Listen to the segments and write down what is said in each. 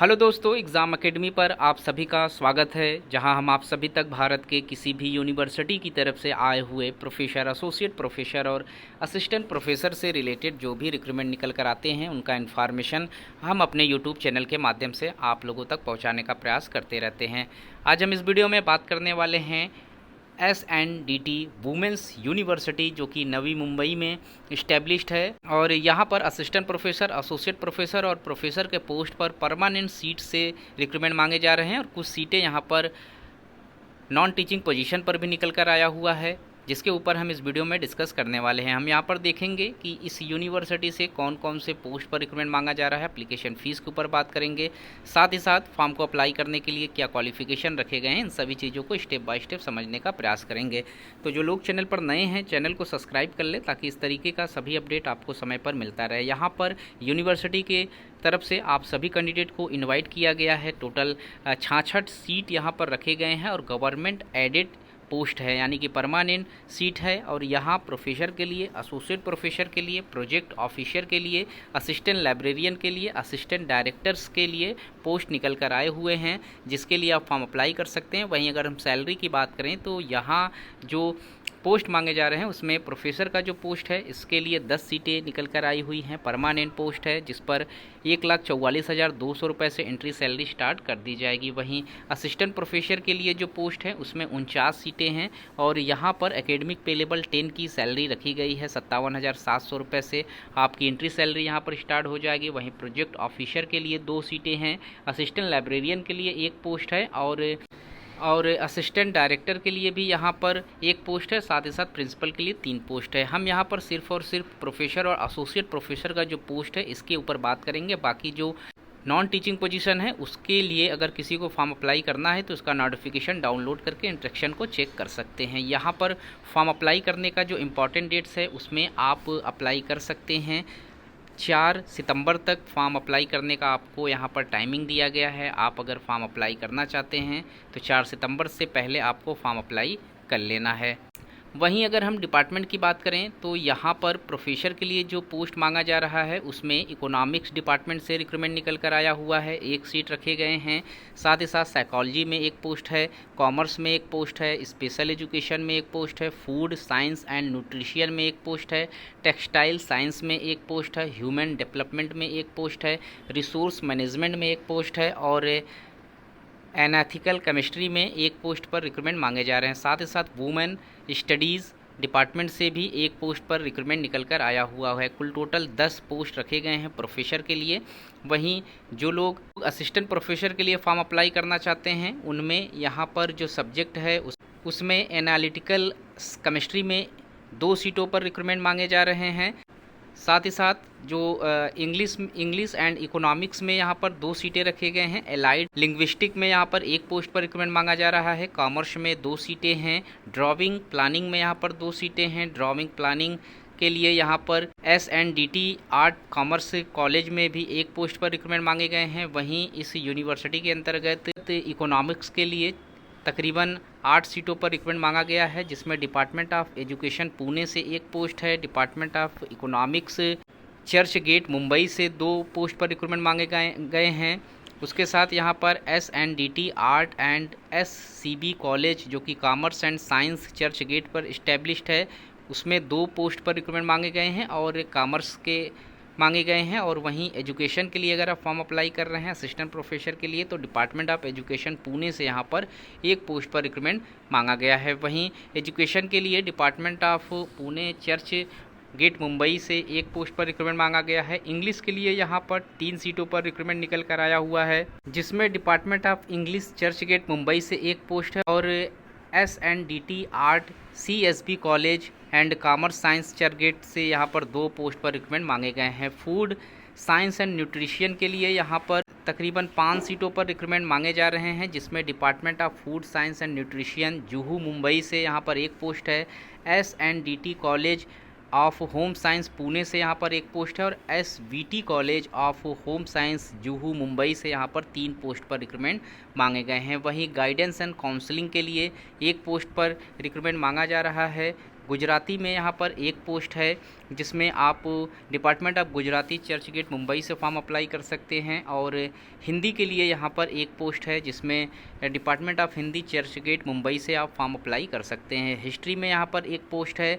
Hello दोस्तों, exam academy पर आप सभी का स्वागत है, जहां हम आप सभी तक भारत के किसी भी यूनिवर्सिटी की तरफ से आए हुए प्रोफेसर, एसोसिएट प्रोफेसर और असिस्टेंट प्रोफेसर से रिलेटेड जो भी रिक्रूटमेंट निकल कर आते हैं उनका इन्फॉर्मेशन हम अपने यूट्यूब चैनल के माध्यम से आप लोगों तक पहुंचाने का प्रयास करते रहते हैं। आज हम इस वीडियो में बात करने वाले हैं SNDT वुमेंस यूनिवर्सिटी, जो कि नवी मुंबई में इस्टेब्लिश्ड है और यहाँ पर असिस्टेंट प्रोफेसर, एसोसिएट प्रोफेसर और प्रोफेसर के पोस्ट पर परमानेंट सीट से रिक्रूटमेंट मांगे जा रहे हैं और कुछ सीटें यहाँ पर नॉन टीचिंग पोजीशन पर भी निकल कर आया हुआ है, जिसके ऊपर हम इस वीडियो में डिस्कस करने वाले हैं। हम यहाँ पर देखेंगे कि इस यूनिवर्सिटी से कौन कौन से पोस्ट पर रिक्रूटमेंट मांगा जा रहा है, एप्लीकेशन फ़ीस के ऊपर बात करेंगे, साथ ही साथ फॉर्म को अप्लाई करने के लिए क्या क्वालिफिकेशन रखे गए हैं, इन सभी चीज़ों को स्टेप बाय स्टेप समझने का प्रयास करेंगे। तो जो लोग चैनल पर नए हैं, चैनल को सब्सक्राइब कर ले ताकि इस तरीके का सभी अपडेट आपको समय पर मिलता रहे। यहाँ पर यूनिवर्सिटी के तरफ से आप सभी कैंडिडेट को इन्वाइट किया गया है। टोटल 66 सीट यहाँ पर रखे गए हैं और गवर्नमेंट एडेड पोस्ट है, यानी कि परमानेंट सीट है। और यहाँ प्रोफेसर के लिए, एसोसिएट प्रोफेसर के लिए, प्रोजेक्ट ऑफिसर के लिए, असिस्टेंट लाइब्रेरियन के लिए, असिस्टेंट डायरेक्टर्स के लिए पोस्ट निकल कर आए हुए हैं, जिसके लिए आप फॉर्म अप्लाई कर सकते हैं। वहीं अगर हम सैलरी की बात करें तो यहाँ जो पोस्ट मांगे जा रहे हैं उसमें प्रोफेसर का जो पोस्ट है इसके लिए 10 सीटें निकल कर आई हुई हैं, परमानेंट पोस्ट है, जिस पर 1,44,200 रुपये से एंट्री सैलरी स्टार्ट कर दी जाएगी। वहीं असिस्टेंट प्रोफेसर के लिए जो पोस्ट है उसमें 49 सीटें हैं और यहाँ पर एकेडमिक पे लेवल 10 की सैलरी रखी गई है। 57,700 रुपये से आपकी एंट्री सैलरी यहाँ पर स्टार्ट हो जाएगी। वहीं प्रोजेक्ट ऑफिसर के लिए 2 सीटें हैं, असिस्टेंट लाइब्रेरियन के लिए 1 पोस्ट है और असिस्टेंट डायरेक्टर के लिए भी यहाँ पर 1 पोस्ट है, साथ ही साथ प्रिंसिपल के लिए 3 पोस्ट है। हम यहाँ पर सिर्फ और सिर्फ प्रोफेसर और एसोसिएट प्रोफेसर का जो पोस्ट है इसके ऊपर बात करेंगे। बाकी जो नॉन टीचिंग पोजीशन है उसके लिए अगर किसी को फॉर्म अप्लाई करना है तो उसका नोटिफिकेशन डाउनलोड करके इंस्ट्रक्शन को चेक कर सकते हैं। यहाँ पर फॉर्म अप्लाई करने का जो इम्पॉर्टेंट डेट्स है उसमें आप अप्लाई कर सकते हैं 4 सितंबर तक फॉर्म अप्लाई करने का आपको यहाँ पर टाइमिंग दिया गया है। आप अगर फॉर्म अप्लाई करना चाहते हैं तो 4 सितंबर से पहले आपको फॉर्म अप्लाई कर लेना है। वहीं अगर हम डिपार्टमेंट की बात करें तो यहाँ पर प्रोफेसर के लिए जो पोस्ट मांगा जा रहा है उसमें इकोनॉमिक्स डिपार्टमेंट से रिक्रूटमेंट निकल कर आया हुआ है, 1 सीट रखे गए हैं। साथ ही साथ साइकोलॉजी में 1 पोस्ट है, कॉमर्स में 1 पोस्ट है, स्पेशल एजुकेशन में 1 पोस्ट है, फूड साइंस एंड न्यूट्रिशन में 1 पोस्ट है, टेक्सटाइल साइंस में 1 पोस्ट है, ह्यूमन डेवलपमेंट में 1 पोस्ट है, रिसोर्स मैनेजमेंट में 1 पोस्ट है और एनालिटिकल केमिस्ट्री में 1 पोस्ट पर रिक्रूटमेंट मांगे जा रहे हैं। साथ ही साथ वुमेन स्टडीज़ डिपार्टमेंट से भी 1 पोस्ट पर रिक्रूटमेंट निकल कर आया हुआ है। कुल टोटल 10 पोस्ट रखे गए हैं प्रोफेसर के लिए। वहीं जो लोग असिस्टेंट प्रोफेसर के लिए फॉर्म अप्लाई करना चाहते हैं उनमें यहाँ पर जो सब्जेक्ट है उसमें एनालिटिकल केमिस्ट्री में 2 सीटों पर रिक्रूटमेंट मांगे जा रहे हैं। साथ ही साथ जो इंग्लिश एंड इकोनॉमिक्स में यहाँ पर 2 सीटें रखे गए हैं। एलाइड लिंग्विस्टिक में यहाँ पर 1 पोस्ट पर रिक्रूटमेंट मांगा जा रहा है। कॉमर्स में 2 सीटें हैं। ड्राइंग प्लानिंग में यहाँ पर 2 सीटें हैं। ड्राइंग प्लानिंग के लिए यहाँ पर SNDT आर्ट कॉमर्स कॉलेज में भी 1 पोस्ट पर रिक्रूटमेंट मांगे गए हैं। वहीं इस यूनिवर्सिटी के अंतर्गत इकोनॉमिक्स के लिए तकरीबन 8 सीटों पर रिक्रूटमेंट मांगा गया है, जिसमें डिपार्टमेंट ऑफ एजुकेशन पुणे से 1 पोस्ट है। Department of economics Churchgate Mumbai से 2 पोस्ट पर रिक्रूटमेंट मांगे गए हैं। उसके साथ यहाँ पर SNDT art and SCB college, जो कि commerce and science Churchgate पर इस्टेब्लिश्ड है, उसमें 2 पोस्ट पर रिक्रूटमेंट मांगे गए हैं और कॉमर्स के मांगे गए हैं। और वहीं एजुकेशन के लिए अगर आप फॉर्म अप्लाई कर रहे हैं असिस्टेंट प्रोफेसर के लिए तो डिपार्टमेंट ऑफ एजुकेशन पुणे से यहाँ पर 1 पोस्ट पर रिक्रूटमेंट मांगा गया है। वहीं एजुकेशन के लिए department of Pune Churchgate Mumbai से 1 पोस्ट पर रिक्रूटमेंट मांगा गया है। इंग्लिश के लिए यहाँ पर 3 सीटों पर रिक्रूटमेंट निकल कर आया हुआ है, जिसमें department of English Churchgate Mumbai से 1 पोस्ट है और SNDT art CSB college and commerce science Churchgate से यहाँ पर 2 पोस्ट पर रिक्रूटमेंट मांगे गए हैं। फूड साइंस एंड न्यूट्रिशन के लिए यहाँ पर तकरीबन 5 सीटों पर रिक्रूटमेंट मांगे जा रहे हैं, जिसमें department of food science and nutrition Juhu Mumbai से यहाँ पर 1 पोस्ट है। SNDT college of home science Pune से यहाँ पर 1 पोस्ट है और SVT college of home science Juhu Mumbai से यहाँ पर 3 पोस्ट पर रिक्रूटमेंट मांगे गए हैं। वहीं गाइडेंस एंड काउंसलिंग के लिए 1 पोस्ट पर रिक्रूटमेंट मांगा जा रहा है। गुजराती में यहाँ पर एक पोस्ट है जिसमें आप department of Gujarati Churchgate Mumbai से फॉर्म अप्लाई कर सकते हैं। और हिंदी के लिए यहाँ पर एक पोस्ट है जिसमें department of Hindi Churchgate Mumbai से आप फॉर्म अप्लाई कर सकते हैं। हिस्ट्री में यहाँ पर एक पोस्ट है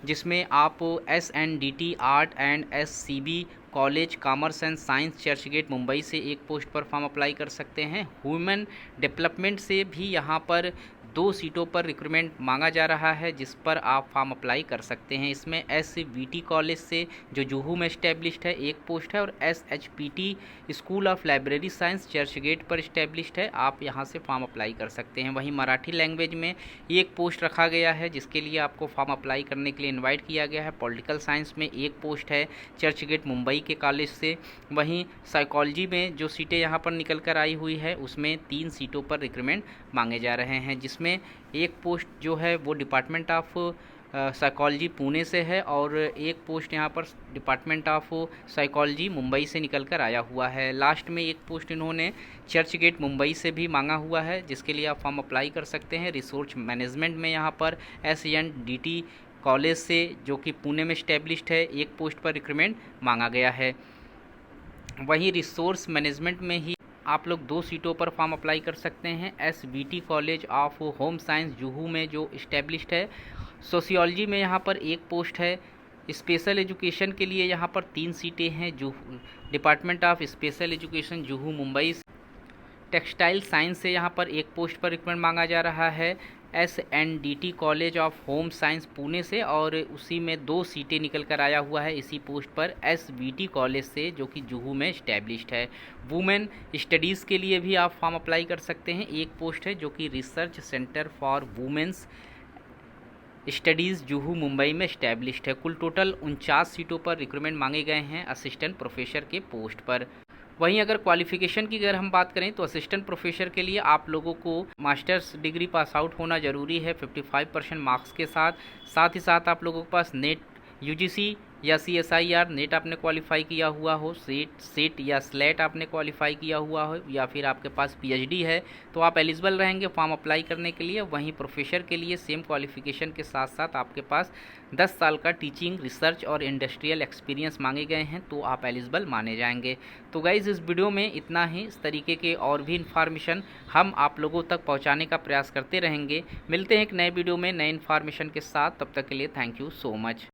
जिसमें आप SNDT art and SCB college commerce and science Churchgate Mumbai से एक पोस्ट पर फॉर्म अप्लाई कर सकते हैं। ह्यूमन डेवलपमेंट से भी यहाँ पर 2 सीटों पर रिक्रूटमेंट मांगा जा रहा है जिस पर आप फॉर्म अप्लाई कर सकते हैं। इसमें SVT कॉलेज से जो जुहू में इस्टेब्लिश्ड है एक पोस्ट है, और SHPT school of library science Churchgate पर इस्टेब्लिश्ड है, आप यहाँ से फॉर्म अप्लाई कर सकते हैं। वहीं मराठी लैंग्वेज में एक पोस्ट रखा गया है जिसके लिए आपको फॉर्म अप्लाई करने के लिए इन्वाइट किया गया है। पॉलिटिकल साइंस में एक पोस्ट है चर्च गेट मुंबई के कॉलेज से। वहीं साइकोलॉजी में जो सीटें यहाँ पर निकल कर आई हुई है उसमें 3 सीटों पर रिक्रूटमेंट मांगे जा रहे हैं, जिसमें एक पोस्ट जो है वो डिपार्टमेंट ऑफ साइकोलॉजी पुणे से है, और एक पोस्ट यहाँ पर डिपार्टमेंट ऑफ साइकोलॉजी मुंबई से निकल कर आया हुआ है। लास्ट में एक पोस्ट इन्होंने चर्च गेट मुंबई से भी मांगा हुआ है जिसके लिए आप फॉर्म अप्लाई कर सकते हैं। रिसोर्स मैनेजमेंट में यहाँ पर SNDT कॉलेज से जो कि पुणे में इस्टेब्लिश्ड है एक पोस्ट पर रिक्रूटमेंट मांगा गया है। वहीं रिसोर्स मैनेजमेंट में ही आप लोग 2 सीटों पर फॉर्म अप्लाई कर सकते हैं। SVT college of home science Juhu में जो इस्टेब्लिश्ड है। सोशियोलॉजी में यहाँ पर एक पोस्ट है। स्पेशल एजुकेशन के लिए यहाँ पर 3 सीटें हैं। Juhu department of special education Juhu Mumbai. Textile science से यहाँ पर एक पोस्ट पर रिक्रूटमेंट मांगा जा रहा है SNDT college of home science Pune से, और उसी में 2 सीटें निकल कर आया हुआ है इसी पोस्ट पर SVT कॉलेज से जो कि जुहू में इस्टेब्लिश्ड है। वुमेन स्टडीज़ के लिए भी आप फॉर्म अप्लाई कर सकते हैं। एक पोस्ट है जो कि research centre for women's studies Juhu Mumbai में इस्टेब्लिश्ड है। कुल टोटल 49 सीटों पर रिक्रूटमेंट मांगे गए हैं असिस्टेंट प्रोफेसर के पोस्ट पर। वहीं अगर क्वालिफ़िकेशन की अगर हम बात करें तो असिस्टेंट प्रोफेसर के लिए आप लोगों को मास्टर्स डिग्री पास आउट होना ज़रूरी है 55% मार्क्स के साथ ही साथ आप लोगों के पास नेट UGC या CSIR नेट आपने क्वालिफाई किया हुआ हो, सेट या स्लेट आपने क्वालिफाई किया हुआ हो, या फिर आपके पास PhD है तो आप एलिजिबल रहेंगे फॉर्म अप्लाई करने के लिए। वहीं प्रोफेसर के लिए सेम क्वालिफिकेशन के साथ साथ आपके पास 10 साल का टीचिंग, रिसर्च और इंडस्ट्रियल एक्सपीरियंस मांगे गए हैं तो आप एलिजिबल माने जाएंगे। तो गाइज़ इस वीडियो में इतना ही। इस तरीके के और भी इन्फॉर्मेशन हम आप लोगों तक पहुँचाने का प्रयास करते रहेंगे। मिलते हैं एक नए वीडियो में नए इन्फॉर्मेशन के साथ, तब तक के लिए थैंक यू सो मच।